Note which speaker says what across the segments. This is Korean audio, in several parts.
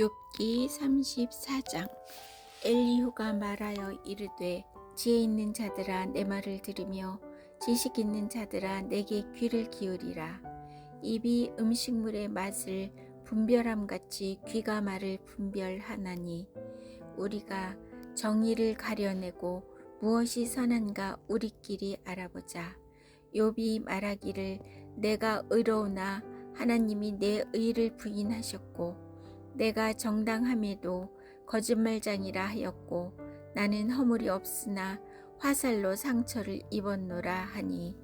Speaker 1: 욥기 34장. 엘리후가 말하여 이르되, 지혜 있는 자들아 내 말을 들으며 지식 있는 자들아 내게 귀를 기울이라. 입이 음식물의 맛을 분별함같이 귀가 말을 분별하나니, 우리가 정의를 가려내고 무엇이 선한가 우리끼리 알아보자. 욥이 말하기를, 내가 의로우나 하나님이 내 의를 부인하셨고, 내가 정당함에도 거짓말장이라 하였고, 나는 허물이 없으나 화살로 상처를 입었노라 하니,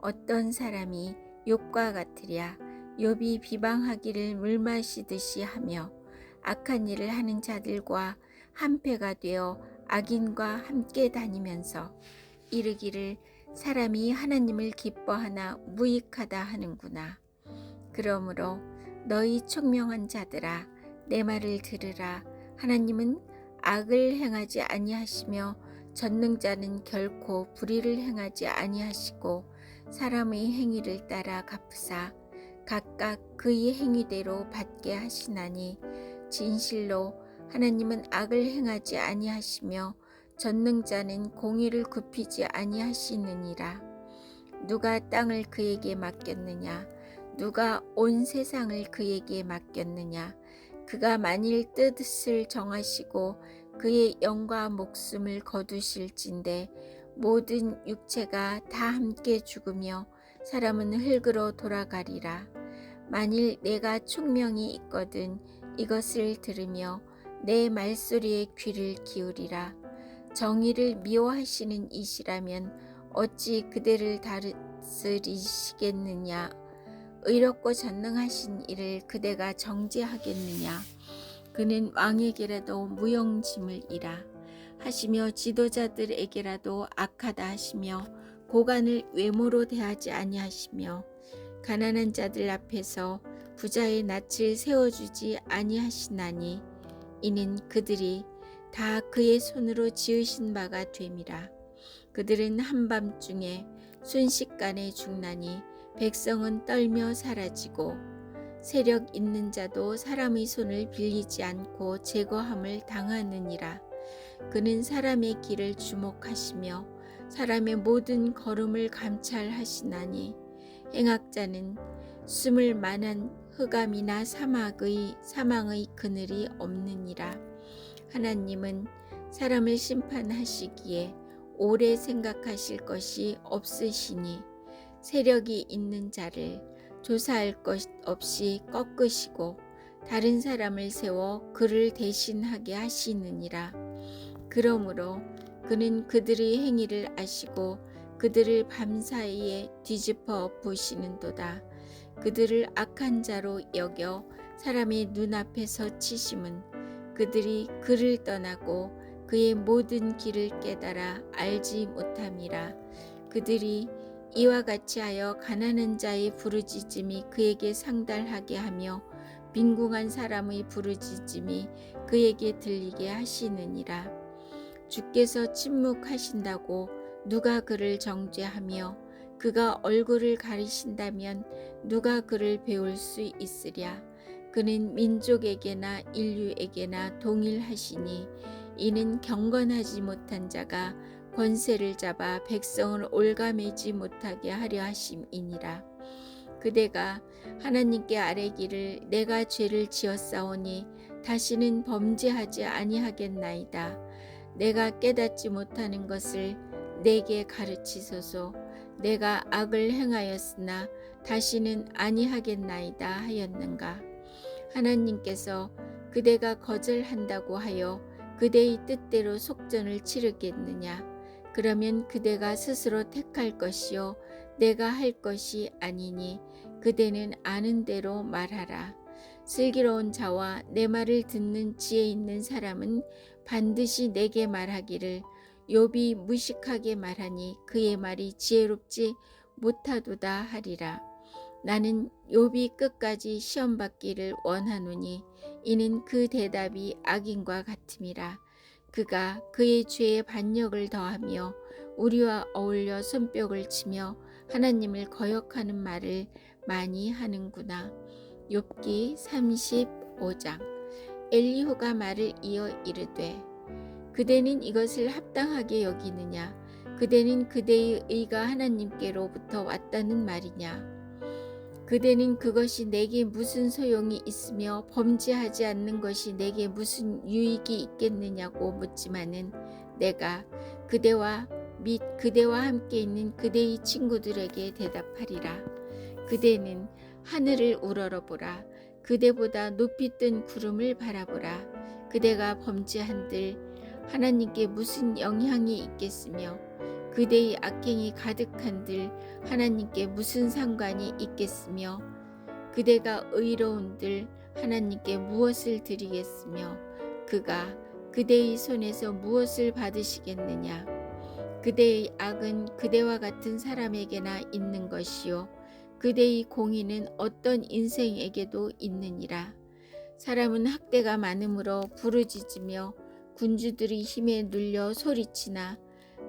Speaker 1: 어떤 사람이 욥과 같으랴. 욥이 비방하기를 물 마시듯이 하며 악한 일을 하는 자들과 한패가 되어 악인과 함께 다니면서 이르기를, 사람이 하나님을 기뻐하나 무익하다 하는구나. 그러므로 너희 총명한 자들아 내 말을 들으라. 하나님은 악을 행하지 아니하시며 전능자는 결코 불의를 행하지 아니하시고, 사람의 행위를 따라 갚으사 각각 그의 행위대로 받게 하시나니, 진실로 하나님은 악을 행하지 아니하시며 전능자는 공의를 굽히지 아니하시느니라. 누가 땅을 그에게 맡겼느냐? 누가 온 세상을 그에게 맡겼느냐? 그가 만일 뜻을 정하시고 그의 영과 목숨을 거두실진데, 모든 육체가 다 함께 죽으며 사람은 흙으로 돌아가리라. 만일 내가 총명이 있거든 이것을 들으며 내 말소리에 귀를 기울이라. 정의를 미워하시는 이시라면 어찌 그대를 다스리시겠느냐? 의롭고 전능하신 이를 그대가 정죄하겠느냐? 그는 왕에게라도 무용지물이라 하시며 지도자들에게라도 악하다 하시며 고관을 외모로 대하지 아니하시며 가난한 자들 앞에서 부자의 낯을 세워주지 아니하시나니, 이는 그들이 다 그의 손으로 지으신 바가 됨이라. 그들은 한밤중에 순식간에 죽나니 백성은 떨며 사라지고, 세력 있는 자도 사람의 손을 빌리지 않고 제거함을 당하느니라. 그는 사람의 길을 주목하시며 사람의 모든 걸음을 감찰하시나니, 행악자는 숨을 만한 흑암이나 사망의 그늘이 없느니라. 하나님은 사람을 심판하시기에 오래 생각하실 것이 없으시니, 세력이 있는 자를 조사할 것 없이 꺾으시고 다른 사람을 세워 그를 대신하게 하시느니라. 그러므로 그는 그들의 행위를 아시고 그들을 밤사이에 뒤집어 보시는도다. 그들을 악한 자로 여겨 사람의 눈앞에서 치심은 그들이 그를 떠나고 그의 모든 길을 깨달아 알지 못함이라. 그들이 이와 같이 하여 가난한 자의 부르짖음이 그에게 상달하게 하며 빈궁한 사람의 부르짖음이 그에게 들리게 하시느니라. 주께서 침묵하신다고 누가 그를 정죄하며 그가 얼굴을 가리신다면 누가 그를 배울 수 있으랴. 그는 민족에게나 인류에게나 동일하시니, 이는 경건하지 못한 자가 권세를 잡아 백성을 올가매지 못하게 하려 하심이니라. 그대가 하나님께 아뢰기를, 내가 죄를 지었사오니 다시는 범죄하지 아니하겠나이다. 내가 깨닫지 못하는 것을 내게 가르치소서. 내가 악을 행하였으나 다시는 아니하겠나이다 하였는가? 하나님께서 그대가 거절한다고 하여 그대의 뜻대로 속전을 치르겠느냐? 그러면 그대가 스스로 택할 것이요 내가 할 것이 아니니, 그대는 아는 대로 말하라. 슬기로운 자와 내 말을 듣는 지혜 있는 사람은 반드시 내게 말하기를, 욥이 무식하게 말하니 그의 말이 지혜롭지 못하도다 하리라. 나는 욥이 끝까지 시험받기를 원하노니, 이는 그 대답이 악인과 같음이라. 그가 그의 죄에 반역을 더하며 우리와 어울려 손뼉을 치며 하나님을 거역하는 말을 많이 하는구나. 욥기 35장. 엘리후가 말을 이어 이르되 그대는 이것을 합당하게 여기느냐? 그대는 그대의 의가 하나님께로부터 왔다는 말이냐? 그대는 그것이 내게 무슨 소용이 있으며 범죄하지 않는 것이 내게 무슨 유익이 있겠느냐고 묻지만은 내가 그대와 및 그대와 함께 있는 그대의 친구들에게 대답하리라. 그대는 하늘을 우러러보라. 그대보다 높이 뜬 구름을 바라보라. 그대가 범죄한들 하나님께 무슨 영향이 있겠으며 그대의 악행이 가득한들 하나님께 무슨 상관이 있겠으며 그대가 의로운들 하나님께 무엇을 드리겠으며 그가 그대의 손에서 무엇을 받으시겠느냐. 그대의 악은 그대와 같은 사람에게나 있는 것이요 그대의 공의는 어떤 인생에게도 있느니라. 사람은 학대가 많음으로 부르짖으며 군주들이 힘에 눌려 소리치나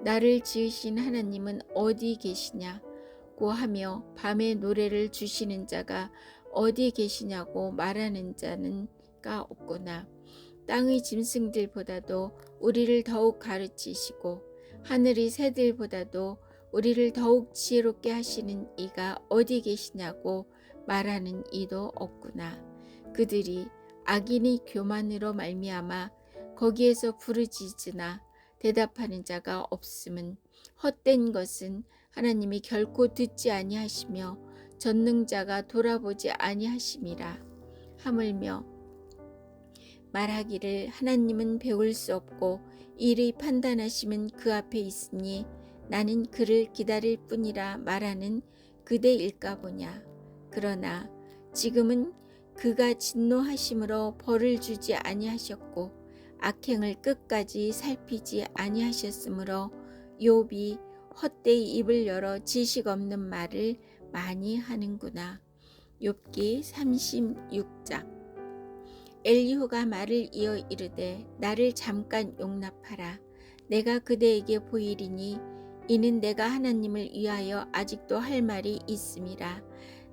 Speaker 1: 나를 지으신 하나님은 어디 계시냐고 하며 밤에 노래를 주시는 자가 어디 계시냐고 말하는 자는가 없구나. 땅의 짐승들보다도 우리를 더욱 가르치시고 하늘의 새들보다도 우리를 더욱 지혜롭게 하시는 이가 어디 계시냐고 말하는 이도 없구나. 그들이 악인의 교만으로 말미암아 거기에서 부르짖으나 대답하는 자가 없음은 헛된 것은 하나님이 결코 듣지 아니하시며 전능자가 돌아보지 아니하심이라. 하물며 말하기를 하나님은 배울 수 없고 일의 판단하심은 그 앞에 있으니 나는 그를 기다릴 뿐이라 말하는 그대일까 보냐. 그러나 지금은 그가 진노하심으로 벌을 주지 아니하셨고 악행을 끝까지 살피지 아니하셨으므로 욥이 헛되이 입을 열어 지식 없는 말을 많이 하는구나. 욥기 36장. 엘리후가 말을 이어 이르되 나를 잠깐 용납하라. 내가 그대에게 보이리니 이는 내가 하나님을 위하여 아직도 할 말이 있음이라.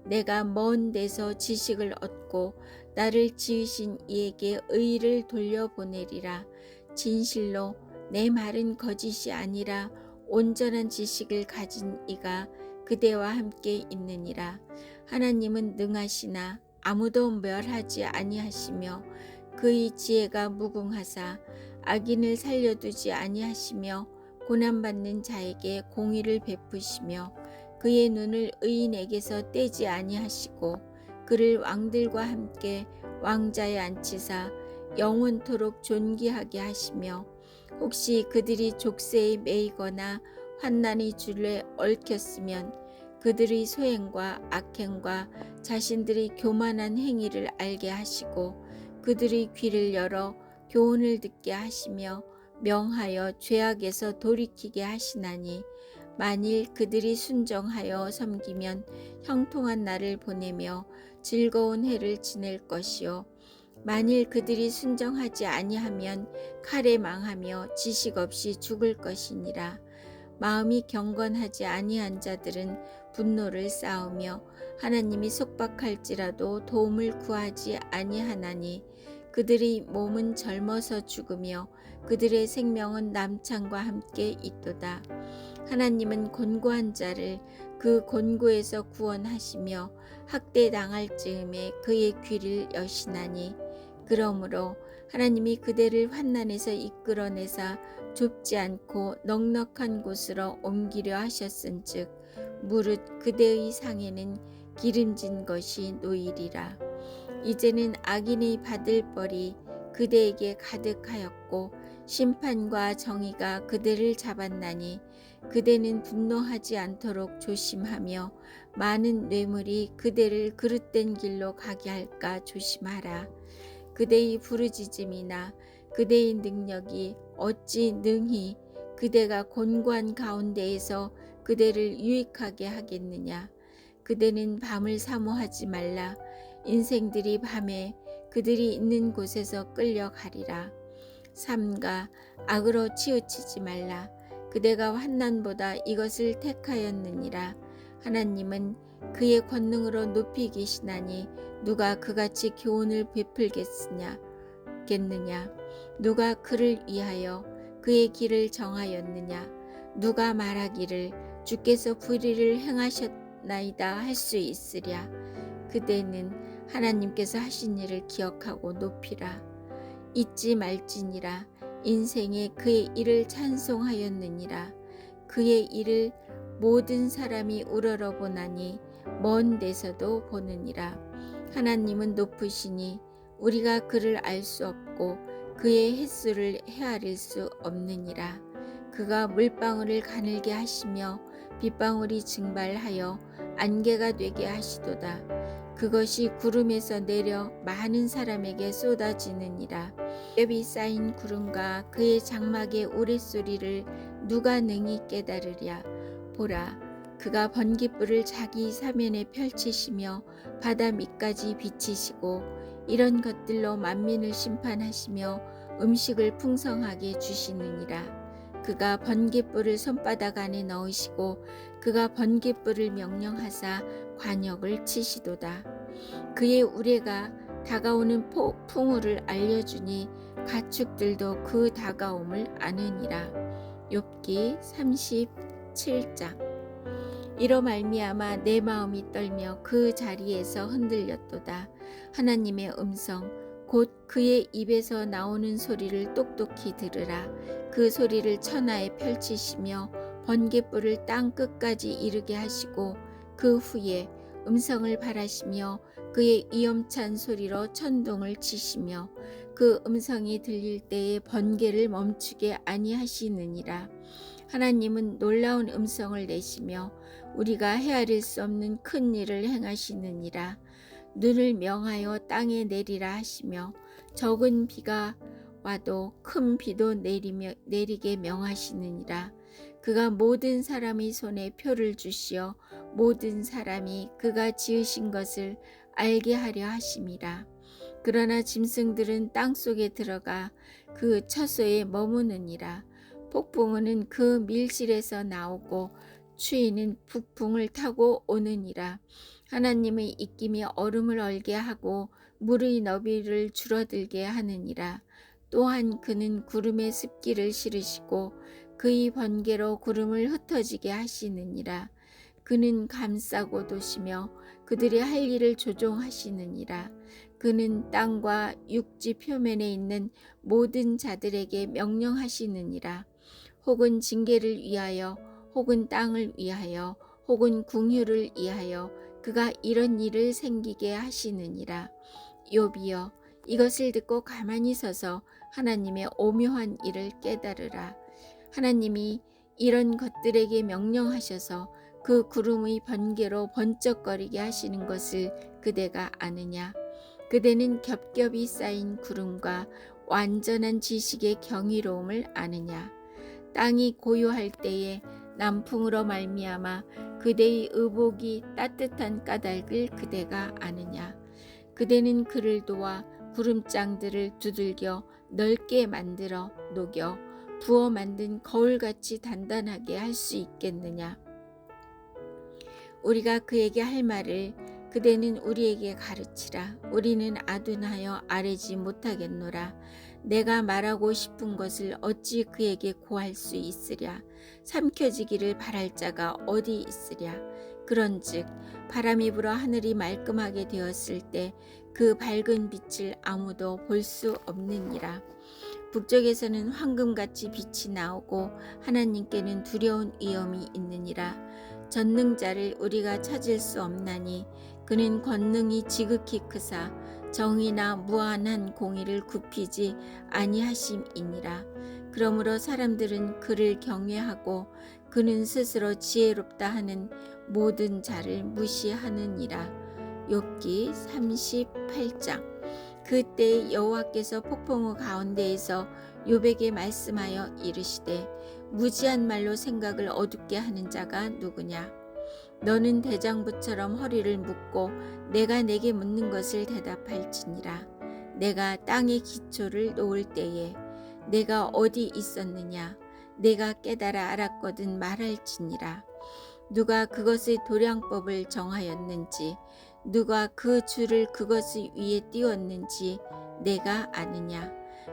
Speaker 1: 내가 먼 데서 지식을 얻고 나를 지으신 이에게 의를 돌려보내리라. 진실로 내 말은 거짓이 아니라 온전한 지식을 가진 이가 그대와 함께 있느니라. 하나님은 능하시나 아무도 멸하지 아니하시며 그의 지혜가 무궁하사 악인을 살려두지 아니하시며 고난받는 자에게 공의를 베푸시며 그의 눈을 의인에게서 떼지 아니하시고 그를 왕들과 함께 왕자에 앉히사 영원토록 존귀하게 하시며 혹시 그들이 족쇄에 매이거나 환난의 줄에 얽혔으면 그들의 소행과 악행과 자신들의 교만한 행위를 알게 하시고 그들의 귀를 열어 교훈을 듣게 하시며 명하여 죄악에서 돌이키게 하시나니 만일 그들이 순종하여 섬기면 형통한 날을 보내며 즐거운 해를 지낼 것이요 만일 그들이 순종하지 아니하면 칼에 망하며 지식 없이 죽을 것이니라. 마음이 경건하지 아니한 자들은 분노를 쌓으며 하나님이 속박할지라도 도움을 구하지 아니하나니 그들의 몸은 젊어서 죽으며 그들의 생명은 남창과 함께 있도다. 하나님은 곤고한 자를 그 곤고에서 구원하시며 학대당할 즈음에 그의 귀를 여시나니 그러므로 하나님이 그대를 환난에서 이끌어내사 좁지 않고 넉넉한 곳으로 옮기려 하셨은즉 무릇 그대의 상에는 기름진 것이 놓이리라. 이제는 악인의 받을 벌이 그대에게 가득하였고 심판과 정의가 그대를 잡았나니 그대는 분노하지 않도록 조심하며 많은 뇌물이 그대를 그릇된 길로 가게 할까 조심하라. 그대의 부르짖음이나 그대의 능력이 어찌 능히 그대가 곤고한 가운데에서 그대를 유익하게 하겠느냐. 그대는 밤을 사모하지 말라. 인생들이 밤에 그들이 있는 곳에서 끌려가리라. 삼가 악으로 치우치지 말라. 그대가 환난보다 이것을 택하였느니라. 하나님은 그의 권능으로 높이 계시나니 누가 그같이 교훈을 베풀겠으냐. 없겠느냐? 누가 그를 위하여 그의 길을 정하였느냐? 누가 말하기를 주께서 불의를 행하셨나이다 할 수 있으랴? 그대는 하나님께서 하신 일을 기억하고 높이라. 잊지 말지니라. 인생에 그의 일을 찬송하였느니라. 그의 일을 모든 사람이 우러러보나니 먼 데서도 보느니라. 하나님은 높으시니 우리가 그를 알 수 없고 그의 횟수를 헤아릴 수 없느니라. 그가 물방울을 가늘게 하시며 빗방울이 증발하여 안개가 되게 하시도다. 그것이 구름에서 내려 많은 사람에게 쏟아지느니라. 겹이 쌓인 구름과 그의 장막의 우레소리를 누가 능히 깨달으랴. 보라, 그가 번깃불을 자기 사면에 펼치시며 바다 밑까지 비치시고 이런 것들로 만민을 심판하시며 음식을 풍성하게 주시느니라. 그가 번깃불을 손바닥 안에 넣으시고 그가 번깃불을 명령하사 관역을 치시도다. 그의 우레가 다가오는 풍우를 알려주니 가축들도 그 다가옴을 아느니라. 욥기 37장. 이로 말미암아 내 마음이 떨며 그 자리에서 흔들렸도다. 하나님의 음성 곧 그의 입에서 나오는 소리를 똑똑히 들으라. 그 소리를 천하에 펼치시며 번갯불을 땅 끝까지 이르게 하시고 그 후에 음성을 발하시며 그의 위엄찬 소리로 천둥을 치시며 그 음성이 들릴 때에 번개를 멈추게 아니하시느니라. 하나님은 놀라운 음성을 내시며 우리가 헤아릴 수 없는 큰 일을 행하시느니라. 눈을 명하여 땅에 내리라 하시며 적은 비가 와도 큰 비도 내리게 명하시느니라. 그가 모든 사람의 손에 표를 주시어 모든 사람이 그가 지으신 것을 알게 하려 하심이라. 그러나 짐승들은 땅속에 들어가 그 처소에 머무느니라. 폭풍우는 그 밀실에서 나오고 추위는 북풍을 타고 오느니라. 하나님의 입김이 얼음을 얼게 하고 물의 너비를 줄어들게 하느니라. 또한 그는 구름에 습기를 실으시고 그의 번개로 구름을 흩어지게 하시느니라. 그는 감싸고 도시며 그들의 할 일을 조종하시느니라. 그는 땅과 육지 표면에 있는 모든 자들에게 명령하시느니라. 혹은 징계를 위하여 혹은 땅을 위하여 혹은 궁유를 위하여 그가 이런 일을 생기게 하시느니라. 욥이여, 이것을 듣고 가만히 서서 하나님의 오묘한 일을 깨달으라. 하나님이 이런 것들에게 명령하셔서 그 구름의 번개로 번쩍거리게 하시는 것을 그대가 아느냐? 그대는 겹겹이 쌓인 구름과 완전한 지식의 경이로움을 아느냐? 땅이 고요할 때에 남풍으로 말미암아 그대의 의복이 따뜻한 까닭을 그대가 아느냐? 그대는 그를 도와 구름장들을 두들겨 넓게 만들어 녹여 부어 만든 거울같이 단단하게 할 수 있겠느냐? 우리가 그에게 할 말을 그대는 우리에게 가르치라. 우리는 아둔하여 아뢰지 못하겠노라. 내가 말하고 싶은 것을 어찌 그에게 고할 수 있으랴. 삼켜지기를 바랄 자가 어디 있으랴. 그런즉 바람이 불어 하늘이 말끔하게 되었을 때 그 밝은 빛을 아무도 볼 수 없느니라. 북쪽에서는 황금같이 빛이 나오고 하나님께는 두려운 위엄이 있느니라. 전능자를 우리가 찾을 수 없나니 그는 권능이 지극히 크사 정의나 무한한 공의를 굽히지 아니하심이니라. 그러므로 사람들은 그를 경외하고 그는 스스로 지혜롭다 하는 모든 자를 무시하느니라. 욥기 38장. 그때 여호와께서 폭풍우 가운데에서 욥에게 말씀하여 이르시되 무지한 말로 생각을 어둡게 하는 자가 누구냐? 너는 대장부처럼 허리를 묶고 내가 내게 묻는 것을 대답할지니라. 내가 땅의 기초를 놓을 때에 내가 어디 있었느냐? 내가 깨달아 알았거든 말할지니라. 누가 그것의 도량법을 정하였는지 누가 그 줄을 그것 위에 띄웠는지 내가 아느냐.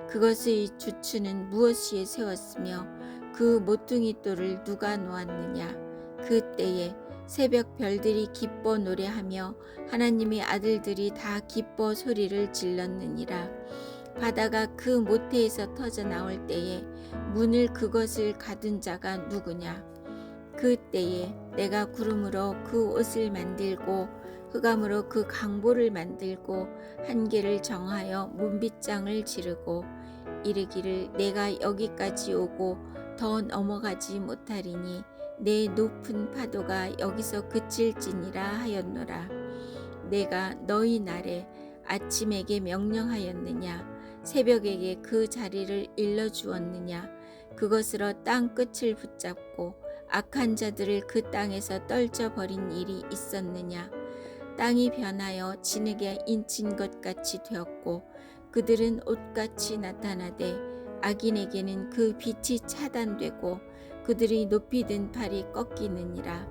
Speaker 1: 그것의 주추는 무엇 위에 세웠으며 그 모퉁이 돌을 누가 놓았느냐. 그 때에 새벽 별들이 기뻐 노래하며 하나님의 아들들이 다 기뻐 소리를 질렀느니라. 바다가 그 모태에서 터져 나올 때에 문을 그것을 가둔 자가 누구냐. 그 때에 내가 구름으로 그 옷을 만들고 흑암으로 그 강보를 만들고 한계를 정하여 문빗장을 지르고 이르기를 내가 여기까지 오고 더 넘어가지 못하리니 내 높은 파도가 여기서 그칠지니라 하였노라. 내가 너희 날에 아침에게 명령하였느냐. 새벽에게 그 자리를 일러주었느냐. 그것으로 땅 끝을 붙잡고 악한 자들을 그 땅에서 떨쳐버린 일이 있었느냐. 땅이 변하여 진흙에 인친 것 같이 되었고 그들은 옷같이 나타나되 악인에게는 그 빛이 차단되고 그들이 높이 든 팔이 꺾이느니라.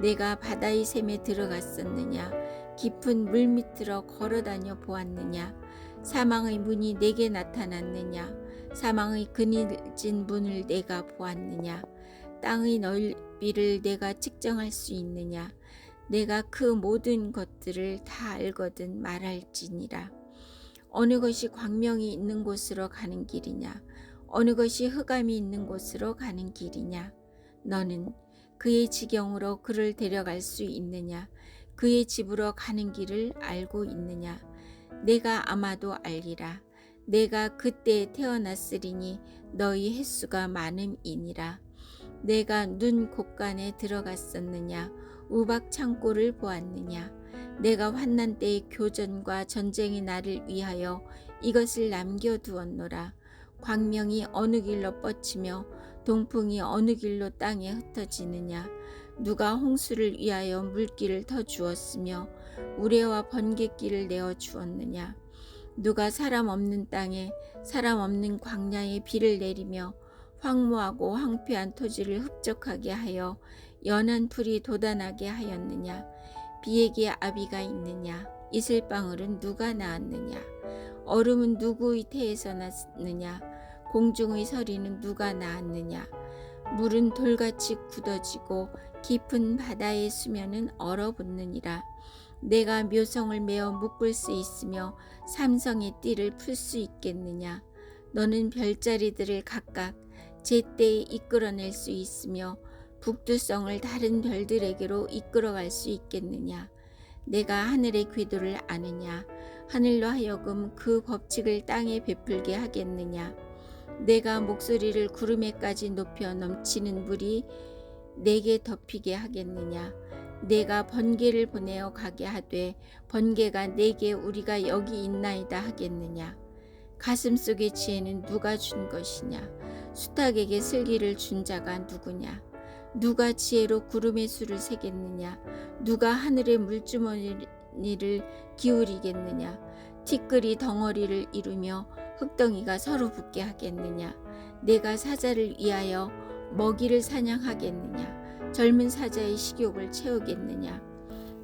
Speaker 1: 내가 바다의 샘에 들어갔었느냐. 깊은 물 밑으로 걸어다녀 보았느냐. 사망의 문이 내게 나타났느냐. 사망의 그늘진 문을 내가 보았느냐. 땅의 넓이를 내가 측정할 수 있느냐. 내가 그 모든 것들을 다 알거든 말할지니라. 어느 것이 광명이 있는 곳으로 가는 길이냐. 어느 것이 흑암이 있는 곳으로 가는 길이냐. 너는 그의 지경으로 그를 데려갈 수 있느냐. 그의 집으로 가는 길을 알고 있느냐. 내가 아마도 알리라. 내가 그때에 태어났으리니 너희 횟수가 많음이니라. 내가 눈 곳간에 들어갔었느냐. 우박 창고를 보았느냐. 내가 환난 때의 교전과 전쟁의 날을 위하여 이것을 남겨두었노라. 광명이 어느 길로 뻗치며 동풍이 어느 길로 땅에 흩어지느냐. 누가 홍수를 위하여 물길을 터 주었으며 우레와 번갯길을 내어 주었느냐. 누가 사람 없는 땅에 사람 없는 광야에 비를 내리며 황무하고 황폐한 토지를 흡족하게 하여 연한 풀이 돋아나게 하였느냐. 비에게 아비가 있느냐. 이슬방울은 누가 낳았느냐. 얼음은 누구의 태에서 났느냐. 공중의 서리는 누가 낳았느냐. 물은 돌같이 굳어지고 깊은 바다의 수면은 얼어붙느니라. 내가 묘성을 메어 묶을 수 있으며 삼성의 띠를 풀 수 있겠느냐. 너는 별자리들을 각각 제때에 이끌어낼 수 있으며 북두성을 다른 별들에게로 이끌어갈 수 있겠느냐. 내가 하늘의 궤도를 아느냐. 하늘로 하여금 그 법칙을 땅에 베풀게 하겠느냐. 내가 목소리를 구름에까지 높여 넘치는 물이 내게 덮이게 하겠느냐. 내가 번개를 보내어 가게 하되 번개가 내게 우리가 여기 있나이다 하겠느냐. 가슴속의 지혜는 누가 준 것이냐. 수탉에게 슬기를 준 자가 누구냐. 누가 지혜로 구름의 수를 세겠느냐. 누가 하늘의 물주머니를 기울이겠느냐. 티끌이 덩어리를 이루며 흙덩이가 서로 붙게 하겠느냐. 내가 사자를 위하여 먹이를 사냥하겠느냐. 젊은 사자의 식욕을 채우겠느냐.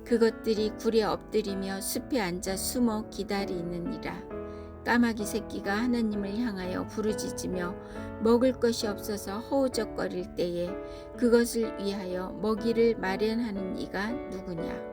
Speaker 1: 그것들이 굴에 엎드리며 숲에 앉아 숨어 기다리느니라. 까마귀 새끼가 하나님을 향하여 부르짖으며 먹을 것이 없어서 허우적거릴 때에 그것을 위하여 먹이를 마련하는 이가 누구냐.